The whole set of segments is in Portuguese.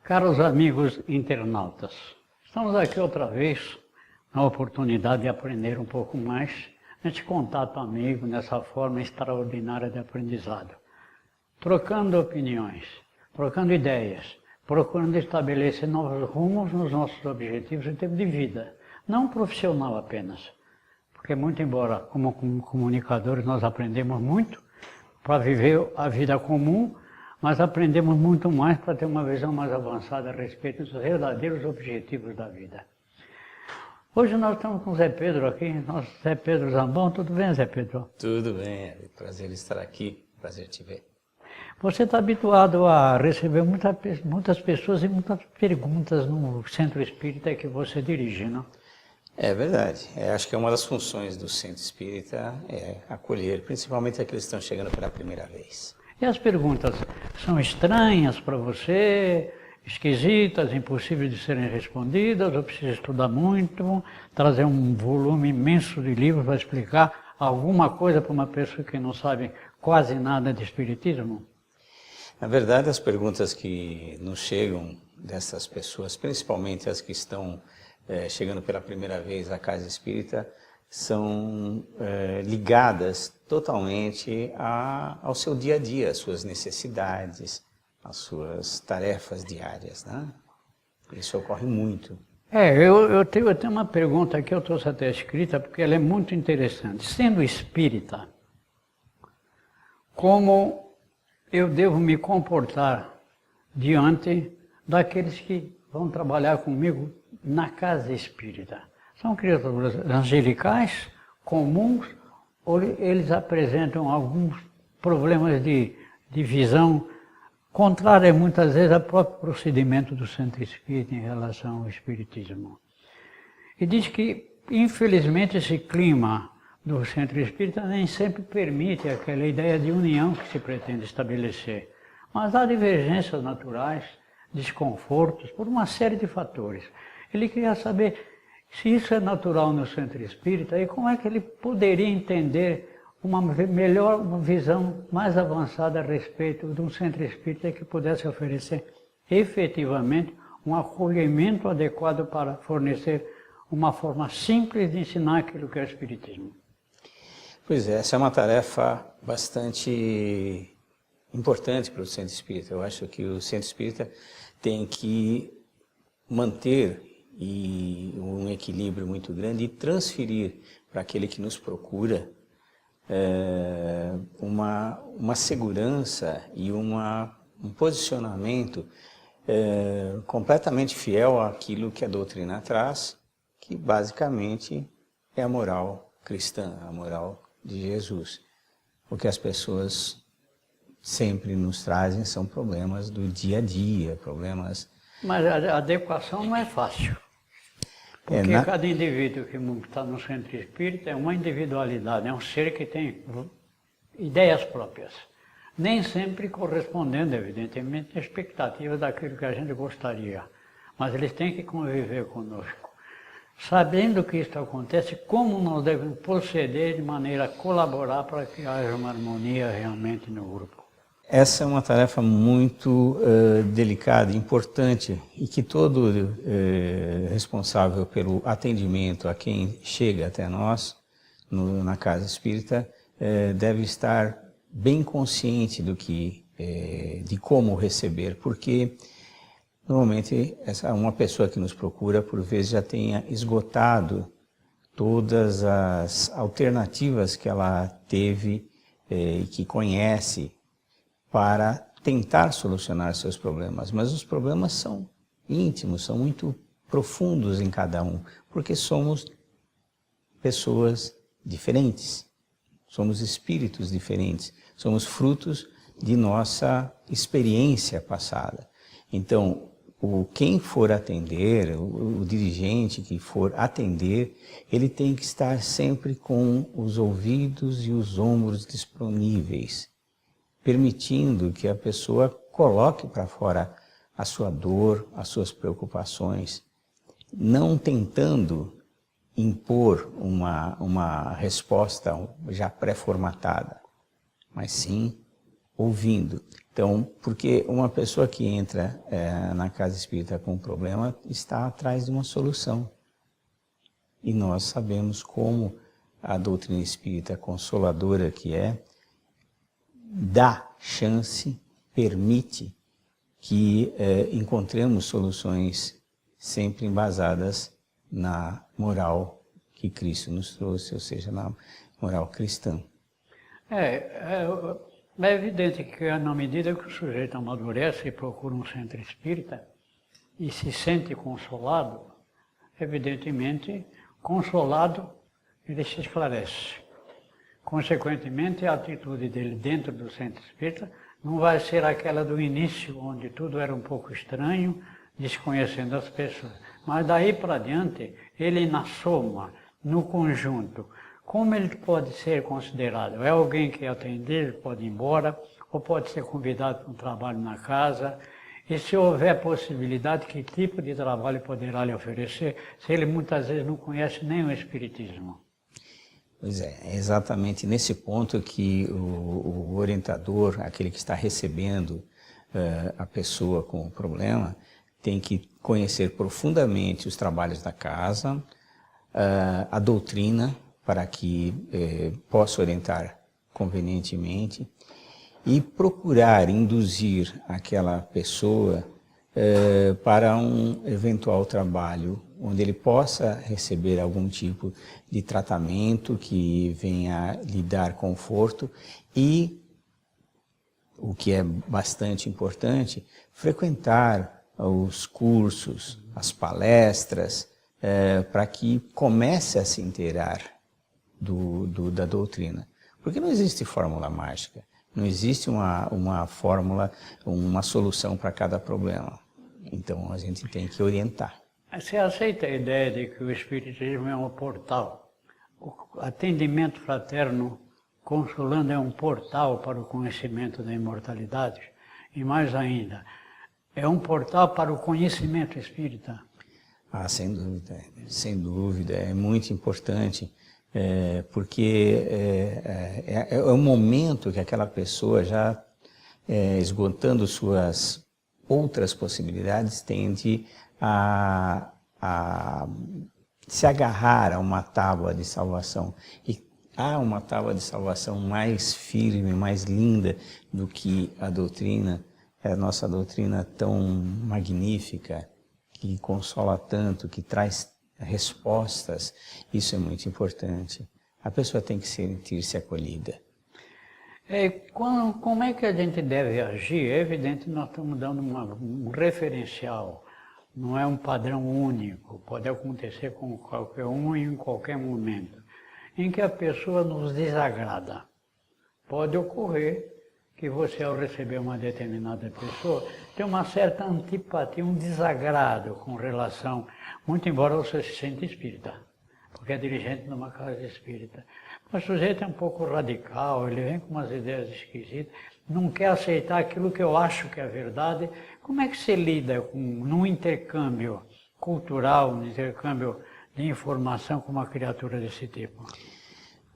Caros amigos internautas, estamos aqui outra vez na oportunidade de aprender um pouco mais neste contato amigo, nessa forma extraordinária de aprendizado. Trocando opiniões, trocando ideias, procurando estabelecer novos rumos nos nossos objetivos em termos de vida, não profissional apenas. Porque muito embora como comunicadores nós aprendemos muito para viver a vida comum, mas aprendemos muito mais para ter uma visão mais avançada a respeito dos verdadeiros objetivos da vida. Hoje nós estamos com o Zé Pedro aqui, nosso Zé Pedro Zambão. Tudo bem, Zé Pedro? Tudo bem, é prazer estar aqui, prazer te ver. Você está habituado a receber muitas pessoas e muitas perguntas no Centro Espírita que você dirige, não? É verdade, acho que é uma das funções do Centro Espírita é acolher, principalmente aqueles que estão chegando pela primeira vez. E as perguntas são estranhas para você, esquisitas, impossíveis de serem respondidas, ou precisa estudar muito, trazer um volume imenso de livros para explicar alguma coisa para uma pessoa que não sabe quase nada de espiritismo? Na verdade, as perguntas que nos chegam dessas pessoas, principalmente as que estão chegando pela primeira vez à Casa Espírita, são ligadas totalmente ao seu dia a dia, às suas necessidades, às suas tarefas diárias, né? Isso ocorre muito. Eu tenho uma pergunta aqui, eu trouxe até escrita, porque ela é muito interessante. Sendo espírita, como eu devo me comportar diante daqueles que vão trabalhar comigo na Casa Espírita? São criaturas angelicais, comuns, ou eles apresentam alguns problemas de visão contrária muitas vezes ao próprio procedimento do Centro Espírita em relação ao Espiritismo? E diz que, infelizmente, esse clima do Centro Espírita nem sempre permite aquela ideia de união que se pretende estabelecer. Mas há divergências naturais, desconfortos, por uma série de fatores. Ele queria saber se isso é natural no Centro Espírita e como é que ele poderia entender uma visão mais avançada a respeito de um Centro Espírita que pudesse oferecer efetivamente um acolhimento adequado para fornecer uma forma simples de ensinar aquilo que é o Espiritismo. Pois é, essa é uma tarefa bastante importante para o Centro Espírita. Eu acho que o Centro Espírita tem que manter um equilíbrio muito grande e transferir para aquele que nos procura uma segurança e um posicionamento completamente fiel àquilo que a doutrina traz, que basicamente é a moral cristã, a moral de Jesus. O que as pessoas sempre nos trazem são problemas do dia a dia, problemas... Mas a adequação não é fácil. Porque cada indivíduo que está no Centro Espírita é uma individualidade, é um ser que tem ideias próprias. Nem sempre correspondendo, evidentemente, à expectativa daquilo que a gente gostaria. Mas eles têm que conviver conosco. Sabendo que isso acontece, como nós devemos proceder de maneira a colaborar para que haja uma harmonia realmente no grupo? Essa é uma tarefa muito delicada, importante, e que todo responsável pelo atendimento a quem chega até nós, na Casa Espírita, deve estar bem consciente de como receber, porque normalmente uma pessoa que nos procura, por vezes, já tenha esgotado todas as alternativas que ela teve e que conhece para tentar solucionar seus problemas. Mas os problemas são íntimos, são muito profundos em cada um, porque somos pessoas diferentes, somos espíritos diferentes, somos frutos de nossa experiência passada. Então, quem for atender, o dirigente que for atender, ele tem que estar sempre com os ouvidos e os ombros disponíveis, permitindo que a pessoa coloque para fora a sua dor, as suas preocupações, não tentando impor uma resposta já pré-formatada, mas sim ouvindo. Então, porque uma pessoa que entra na casa espírita com um problema está atrás de uma solução. E nós sabemos como a doutrina espírita consoladora que dá chance, permite que encontremos soluções sempre embasadas na moral que Cristo nos trouxe, ou seja, na moral cristã. É evidente que na medida que o sujeito amadurece e procura um centro espírita e se sente consolado, evidentemente, consolado, ele se esclarece. Consequentemente, a atitude dele dentro do centro espírita não vai ser aquela do início, onde tudo era um pouco estranho, desconhecendo as pessoas. Mas daí para diante, ele na soma, no conjunto, como ele pode ser considerado? É alguém que atender, pode ir embora, ou pode ser convidado para um trabalho na casa. E se houver possibilidade, que tipo de trabalho poderá lhe oferecer, se ele muitas vezes não conhece nem o Espiritismo? Pois é exatamente nesse ponto que o orientador, aquele que está recebendo a pessoa com o problema, tem que conhecer profundamente os trabalhos da casa, a doutrina, para que possa orientar convenientemente, e procurar induzir aquela pessoa para um eventual trabalho onde ele possa receber algum tipo de tratamento que venha lhe dar conforto e, o que é bastante importante, frequentar os cursos, as palestras, para que comece a se inteirar da doutrina. Porque não existe fórmula mágica, não existe uma fórmula, uma solução para cada problema. Então a gente tem que orientar. Você aceita a ideia de que o Espiritismo é um portal? O atendimento fraterno, consolando, é um portal para o conhecimento da imortalidade? E mais ainda, é um portal para o conhecimento espírita? Ah, sem dúvida, é muito importante, porque é um momento que aquela pessoa já, esgotando suas outras possibilidades, tende a se agarrar a uma tábua de salvação. E há uma tábua de salvação mais firme, mais linda do que a doutrina, a nossa doutrina tão magnífica, que consola tanto, que traz respostas. Isso é muito importante. A pessoa tem que sentir-se acolhida. Como é que a gente deve agir? É evidente que nós estamos dando um referencial, não é um padrão único, pode acontecer com qualquer um e em qualquer momento, em que a pessoa nos desagrada. Pode ocorrer que você, ao receber uma determinada pessoa, tem uma certa antipatia, um desagrado com relação, muito embora você se sinta espírita, porque é dirigente de uma casa espírita. Mas o sujeito é um pouco radical, ele vem com umas ideias esquisitas, não quer aceitar aquilo que eu acho que é verdade. Como é que se lida num intercâmbio cultural, num intercâmbio de informação com uma criatura desse tipo?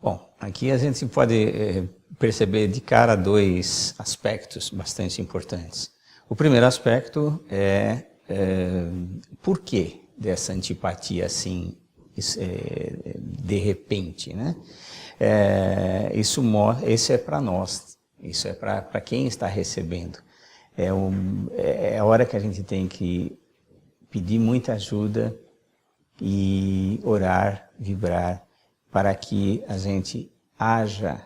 Bom, aqui a gente pode perceber de cara dois aspectos bastante importantes. O primeiro aspecto é por que dessa antipatia assim, de repente, né? Isso é para nós, isso é para quem está recebendo. É a hora que a gente tem que pedir muita ajuda e orar, vibrar, para que a gente haja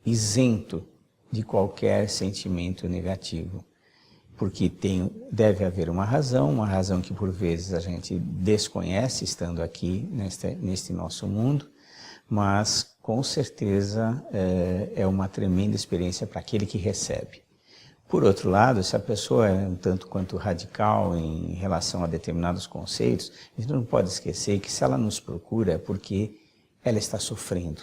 isento de qualquer sentimento negativo. Porque deve haver uma razão que por vezes a gente desconhece estando aqui neste nosso mundo, mas com certeza é uma tremenda experiência para aquele que recebe. Por outro lado, se a pessoa é um tanto quanto radical em relação a determinados conceitos, a gente não pode esquecer que se ela nos procura é porque ela está sofrendo.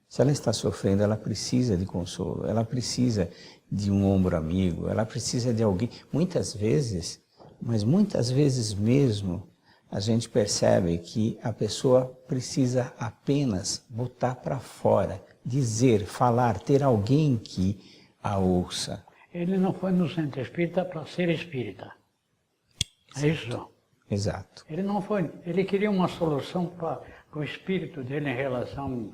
Se ela está sofrendo, ela precisa de consolo, ela precisa de um ombro amigo, ela precisa de alguém. Muitas vezes, mas muitas vezes mesmo, a gente percebe que a pessoa precisa apenas botar para fora, dizer, falar, ter alguém que a ouça. Ele não foi no centro espírita para ser espírita. É isso. Exato. Ele não foi. Ele queria uma solução para o espírito dele em relação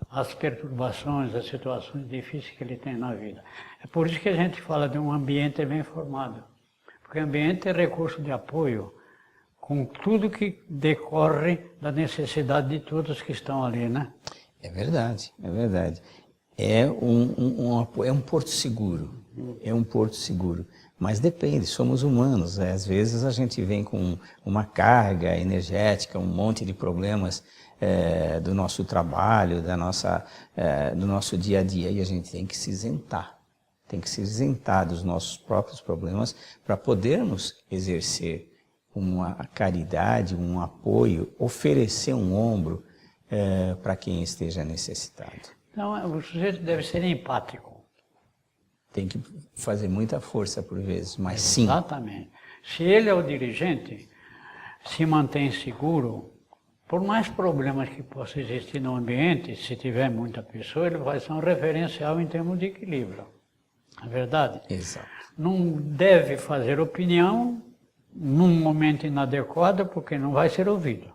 às perturbações, às situações difíceis que ele tem na vida. É por isso que a gente fala de um ambiente bem formado. Porque o ambiente é recurso de apoio com tudo que decorre da necessidade de todos que estão ali, né? É verdade, é verdade. É um porto seguro, é um porto seguro. Mas depende, somos humanos, né? Às vezes a gente vem com uma carga energética, um monte de problemas do nosso trabalho, do nosso dia a dia, e a gente tem que se isentar. Tem que se isentar dos nossos próprios problemas para podermos exercer uma caridade, um apoio, oferecer um ombro para quem esteja necessitado. Então, o sujeito deve ser empático. Tem que fazer muita força por vezes, mas sim. Exatamente. Se ele é o dirigente, se mantém seguro, por mais problemas que possam existir no ambiente, se tiver muita pessoa, ele vai ser um referencial em termos de equilíbrio. Não é verdade? Exato. Não deve fazer opinião num momento inadequado, porque não vai ser ouvido.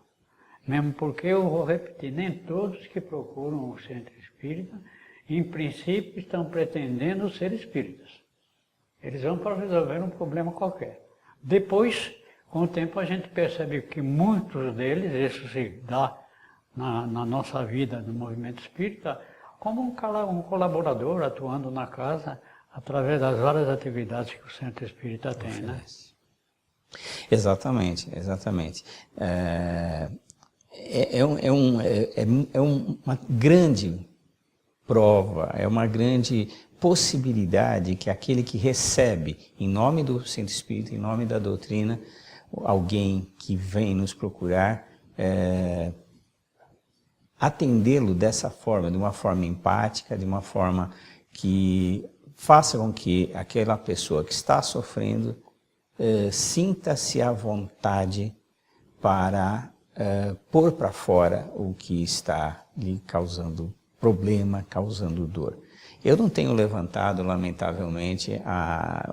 Mesmo porque, eu vou repetir, nem todos que procuram o centro espírita, em princípio, estão pretendendo ser espíritas. Eles vão para resolver um problema qualquer. Depois, com o tempo, a gente percebe que muitos deles, isso se dá na nossa vida no movimento espírita, como um colaborador atuando na casa, através das várias atividades que o centro espírita tem, né? Exatamente, exatamente. Uma grande prova, é uma grande possibilidade que aquele que recebe, em nome do centro espírita, em nome da doutrina, alguém que vem nos procurar, atendê-lo dessa forma, de uma forma empática, de uma forma que faça com que aquela pessoa que está sofrendo sinta-se à vontade para pôr para fora o que está lhe causando problema, causando dor. Eu não tenho levantado, lamentavelmente,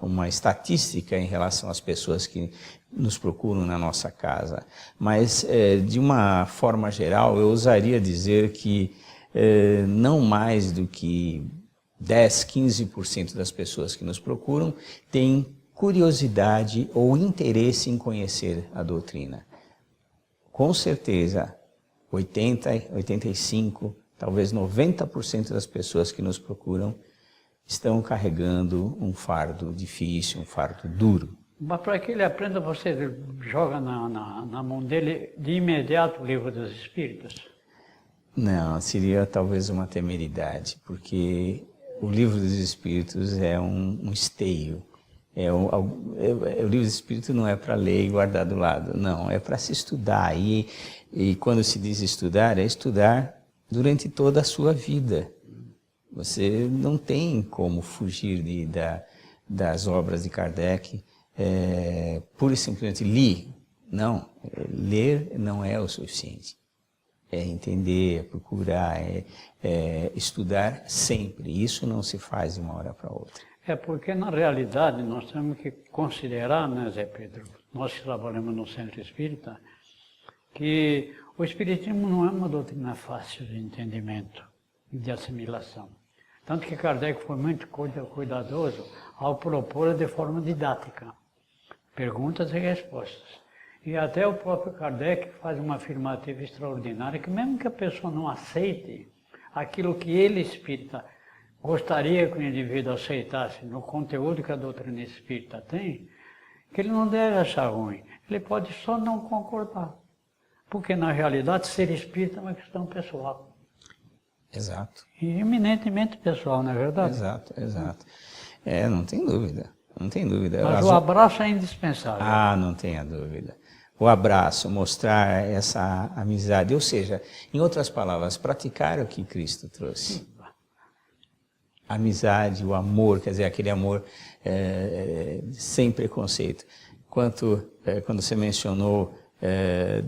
uma estatística em relação às pessoas que nos procuram na nossa casa, mas, de uma forma geral, eu ousaria dizer que não mais do que 10, 15% das pessoas que nos procuram têm curiosidade ou interesse em conhecer a doutrina. Com certeza, 80%, 85%, talvez 90% das pessoas que nos procuram estão carregando um fardo difícil, um fardo duro. Mas para que ele aprenda, você joga na mão dele de imediato o livro dos Espíritos? Não, seria talvez uma temeridade, porque o livro dos Espíritos é um esteio. O livro dos Espíritos não é para ler e guardar do lado, não, é para se estudar. E quando se diz estudar, é estudar durante toda a sua vida. Você não tem como fugir das obras de Kardec, pura e simplesmente li. Não, ler não é o suficiente. É entender, é procurar, é estudar sempre. Isso não se faz de uma hora para outra. É porque, na realidade, nós temos que considerar, né, Zé Pedro, nós que trabalhamos no Centro Espírita, que o Espiritismo não é uma doutrina fácil de entendimento, de assimilação. Tanto que Kardec foi muito cuidadoso ao propor de forma didática, perguntas e respostas. E até o próprio Kardec faz uma afirmativa extraordinária, que mesmo que a pessoa não aceite aquilo que ele, espírita, gostaria que o indivíduo aceitasse no conteúdo que a doutrina espírita tem, que ele não deve achar ruim, ele pode só não concordar. Porque, na realidade, ser espírita é uma questão pessoal. Exato. E eminentemente pessoal, não é verdade? Exato, exato. Não tem dúvida, não tem dúvida. Mas o abraço é indispensável. Não tenha dúvida. O abraço, mostrar essa amizade, ou seja, em outras palavras, praticar o que Cristo trouxe. A amizade, o amor, quer dizer, aquele amor sem preconceito. Quando você mencionou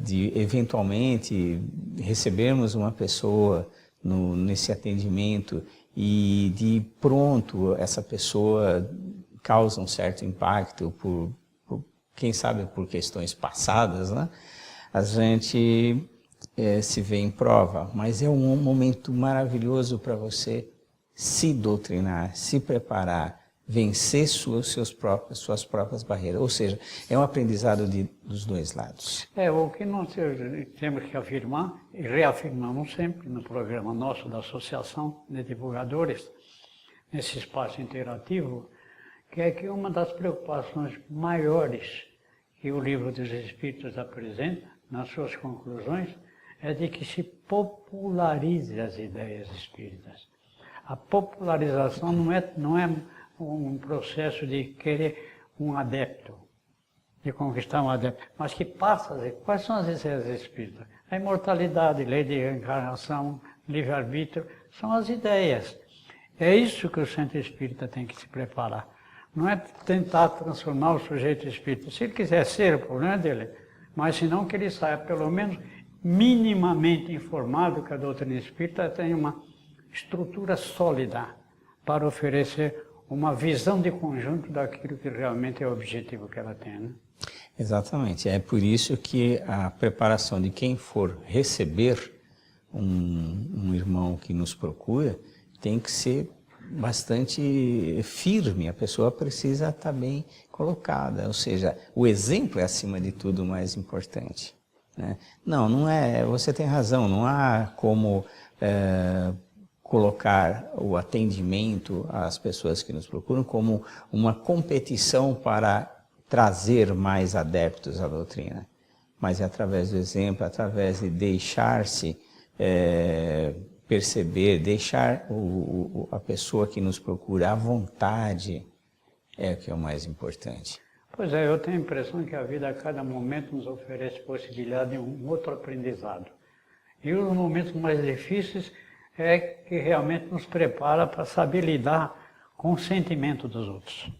de eventualmente recebermos uma pessoa nesse atendimento e de pronto essa pessoa causa um certo impacto quem sabe por questões passadas, né? A gente se vê em prova, mas é um momento maravilhoso para você se doutrinar, se preparar, vencer suas próprias barreiras. Ou seja, é um aprendizado dos dois lados. O que nós temos que afirmar, e reafirmamos sempre no programa nosso da Associação de Divulgadores, nesse espaço interativo, que é que uma das preocupações maiores que o Livro dos Espíritos apresenta, nas suas conclusões, é de que se popularize as ideias espíritas. A popularização não é um processo de querer um adepto, de conquistar um adepto, mas que passa a dizer quais são as ideias espíritas. A imortalidade, lei de reencarnação, livre-arbítrio, são as ideias. É isso que o centro espírita tem que se preparar. Não é tentar transformar o sujeito espírita. Se ele quiser ser, o problema é dele. Mas se não, que ele saia pelo menos minimamente informado que a doutrina espírita tem uma estrutura sólida para oferecer uma visão de conjunto daquilo que realmente é o objetivo que ela tem, né? Exatamente. É por isso que a preparação de quem for receber um irmão que nos procura tem que ser bastante firme. A pessoa precisa estar bem colocada. Ou seja, o exemplo é acima de tudo o mais importante, né? Não é. Você tem razão. Não há como colocar o atendimento às pessoas que nos procuram como uma competição para trazer mais adeptos à doutrina, mas é através do exemplo, através de deixar-se perceber, deixar a pessoa que nos procura à vontade, é o que é o mais importante. Pois é, eu tenho a impressão que a vida a cada momento nos oferece possibilidade de um outro aprendizado. E os momentos mais difíceis é que realmente nos prepara para saber lidar com o sentimento dos outros,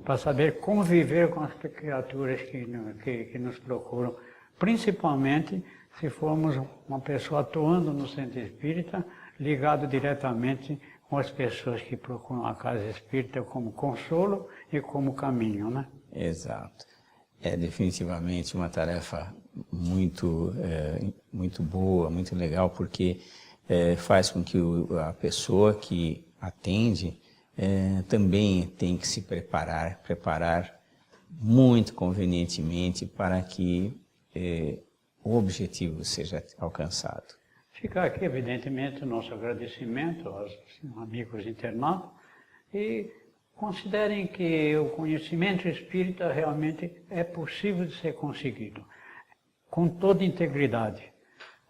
para saber conviver com as criaturas que nos procuram, principalmente se formos uma pessoa atuando no centro espírita, ligado diretamente com as pessoas que procuram a casa espírita como consolo e como caminho, né? Exato. É definitivamente uma tarefa muito boa, muito legal, porque faz com que a pessoa que atende também tem que se preparar muito convenientemente para que o objetivo seja alcançado. Fica aqui, evidentemente, o nosso agradecimento aos amigos internautas e considerem que o conhecimento espírita realmente é possível de ser conseguido, com toda integridade,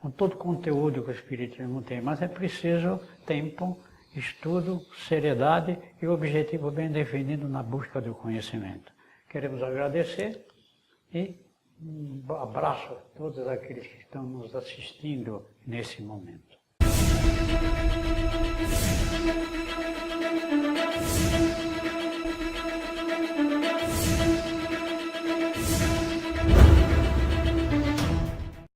com todo o conteúdo que o Espiritismo tem, mas é preciso tempo, estudo, seriedade e objetivo bem definido na busca do conhecimento. Queremos agradecer e um abraço a todos aqueles que estão nos assistindo nesse momento.